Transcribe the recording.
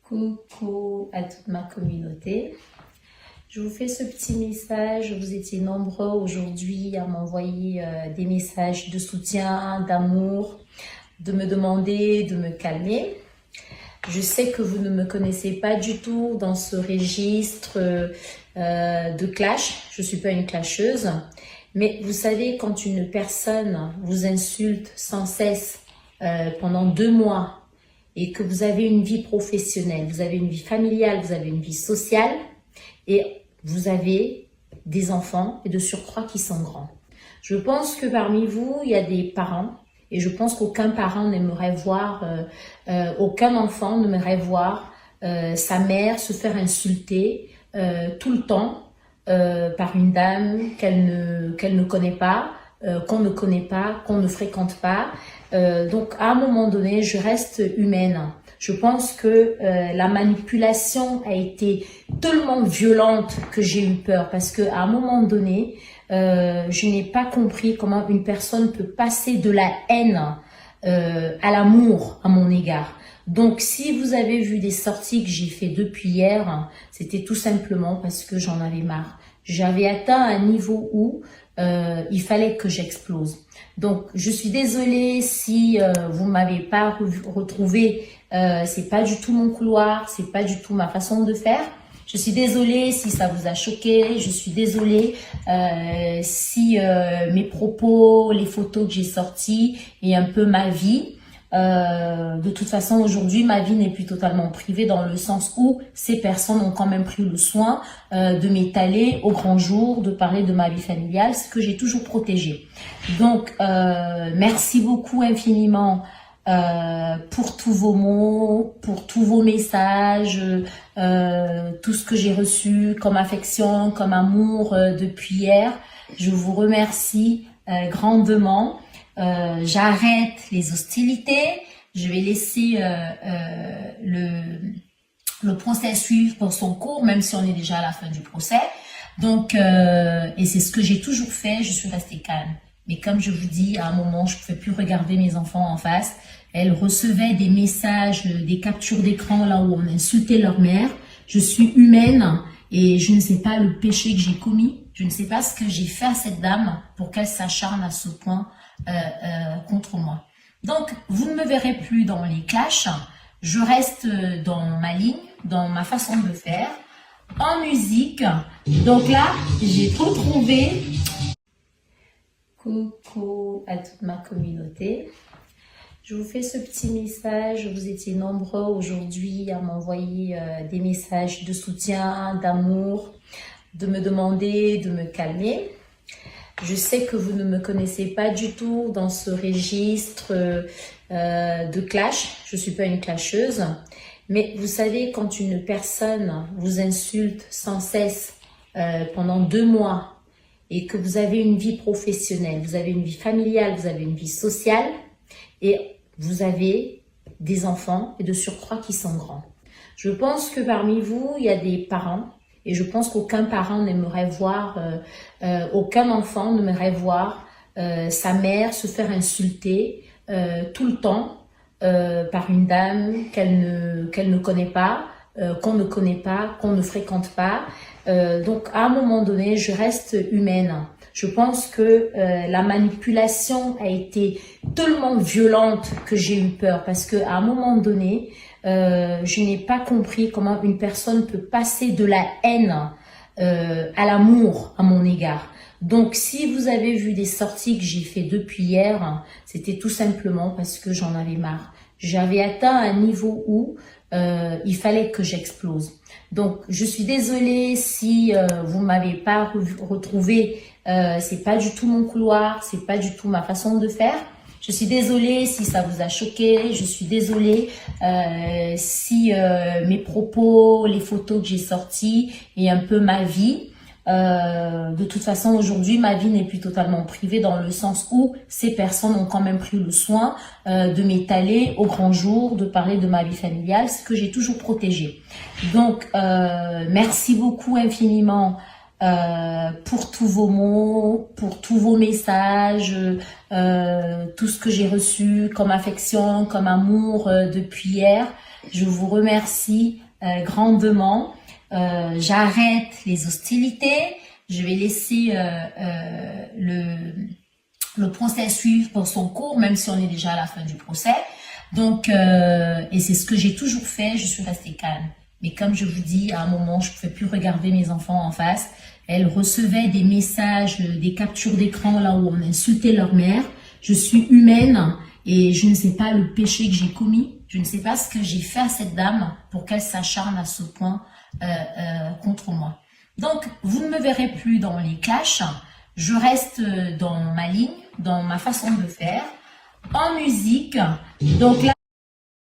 Coucou à toute ma communauté. Je vous fais ce petit message. Vous étiez nombreux aujourd'hui à m'envoyer des messages de soutien, d'amour, de me demander de me calmer. Je sais que vous ne me connaissez pas du tout dans ce registre de clash. Je ne suis pas une clasheuse. Mais vous savez, quand une personne vous insulte sans cesse pendant 2 mois, et que vous avez une vie professionnelle, vous avez une vie familiale, vous avez une vie sociale, et vous avez des enfants, et de surcroît qui sont grands. Je pense que parmi vous, il y a des parents, et je pense qu'aucun parent n'aimerait voir, aucun enfant n'aimerait voir sa mère se faire insulter tout le temps par une dame qu'elle ne connaît pas, qu'on ne connaît pas, qu'on ne fréquente pas. Donc à un moment donné, je reste humaine. Je pense que la manipulation a été tellement violente que j'ai eu peur parce qu'à un moment donné, je n'ai pas compris comment une personne peut passer de la haine à l'amour à mon égard. Donc si vous avez vu des sorties que j'ai fait depuis hier, c'était tout simplement parce que j'en avais marre. J'avais atteint un niveau où il fallait que j'explose. Donc je suis désolée si vous m'avez pas retrouvé, c'est pas du tout mon couloir, c'est pas du tout ma façon de faire. Je suis désolée si ça vous a choqué, je suis désolée si mes propos, les photos que j'ai sorties et un peu ma vie. De toute façon, aujourd'hui, ma vie n'est plus totalement privée dans le sens où ces personnes ont quand même pris le soin de m'étaler au grand jour, de parler de ma vie familiale, ce que j'ai toujours protégé. Donc, merci beaucoup infiniment pour tous vos mots, pour tous vos messages, tout ce que j'ai reçu comme affection, comme amour depuis hier. Je vous remercie grandement. J'arrête les hostilités, je vais laisser le procès suivre pour son cours, même si on est déjà à la fin du procès. Donc, et c'est ce que j'ai toujours fait, je suis restée calme. Mais comme je vous dis, à un moment, je ne pouvais plus regarder mes enfants en face. Elles recevaient des messages, des captures d'écran là où on insultait leur mère. Je suis humaine et je ne sais pas le péché que j'ai commis. Je ne sais pas ce que j'ai fait à cette dame pour qu'elle s'acharne à ce point contre moi. Donc, vous ne me verrez plus dans les clashs. Je reste dans ma ligne, dans ma façon de faire, en musique. Donc là, j'ai retrouvé... Coucou à toute ma communauté. Je vous fais ce petit message. Vous étiez nombreux aujourd'hui à m'envoyer des messages de soutien, d'amour, de me demander de me calmer. Je sais que vous ne me connaissez pas du tout dans ce registre de clash. Je ne suis pas une clasheuse. Mais vous savez, quand une personne vous insulte sans cesse pendant 2 mois et que vous avez une vie professionnelle, vous avez une vie familiale, vous avez une vie sociale et vous avez des enfants et de surcroît qui sont grands. Je pense que parmi vous, il y a des parents. Et je pense qu'aucun parent n'aimerait voir, aucun enfant n'aimerait voir sa mère se faire insulter tout le temps par une dame qu'elle ne connaît pas, qu'on ne connaît pas, qu'on ne fréquente pas. Donc à un moment donné, je reste humaine. Je pense que la manipulation a été tellement violente que j'ai eu peur parce qu'à un moment donné, je n'ai pas compris comment une personne peut passer de la haine à l'amour à mon égard. Donc, si vous avez vu des sorties que j'ai fait depuis hier, c'était tout simplement parce que j'en avais marre. J'avais atteint un niveau où il fallait que j'explose. Donc, je suis désolée si vous m'avez pas retrouvé. C'est pas du tout mon couloir, c'est pas du tout ma façon de faire. Je suis désolée si ça vous a choqué, je suis désolée si mes propos, les photos que j'ai sorties et un peu ma vie. De toute façon, aujourd'hui, ma vie n'est plus totalement privée dans le sens où ces personnes ont quand même pris le soin de m'étaler au grand jour, de parler de ma vie familiale, ce que j'ai toujours protégé. Donc, merci beaucoup infiniment pour tous vos mots, pour tous vos messages, tout ce que j'ai reçu comme affection, comme amour depuis hier. Je vous remercie grandement. J'arrête les hostilités. Je vais laisser le procès suivre pour son cours, même si on est déjà à la fin du procès. Donc, et c'est ce que j'ai toujours fait, je suis restée calme. Mais comme je vous dis, à un moment, je ne pouvais plus regarder mes enfants en face. Elles recevaient des messages, des captures d'écran là où on insultait leur mère. Je suis humaine et je ne sais pas le péché que j'ai commis. Je ne sais pas ce que j'ai fait à cette dame pour qu'elle s'acharne à ce point contre moi. Donc, vous ne me verrez plus dans les clashs. Je reste dans ma ligne, dans ma façon de faire, en musique. Donc là,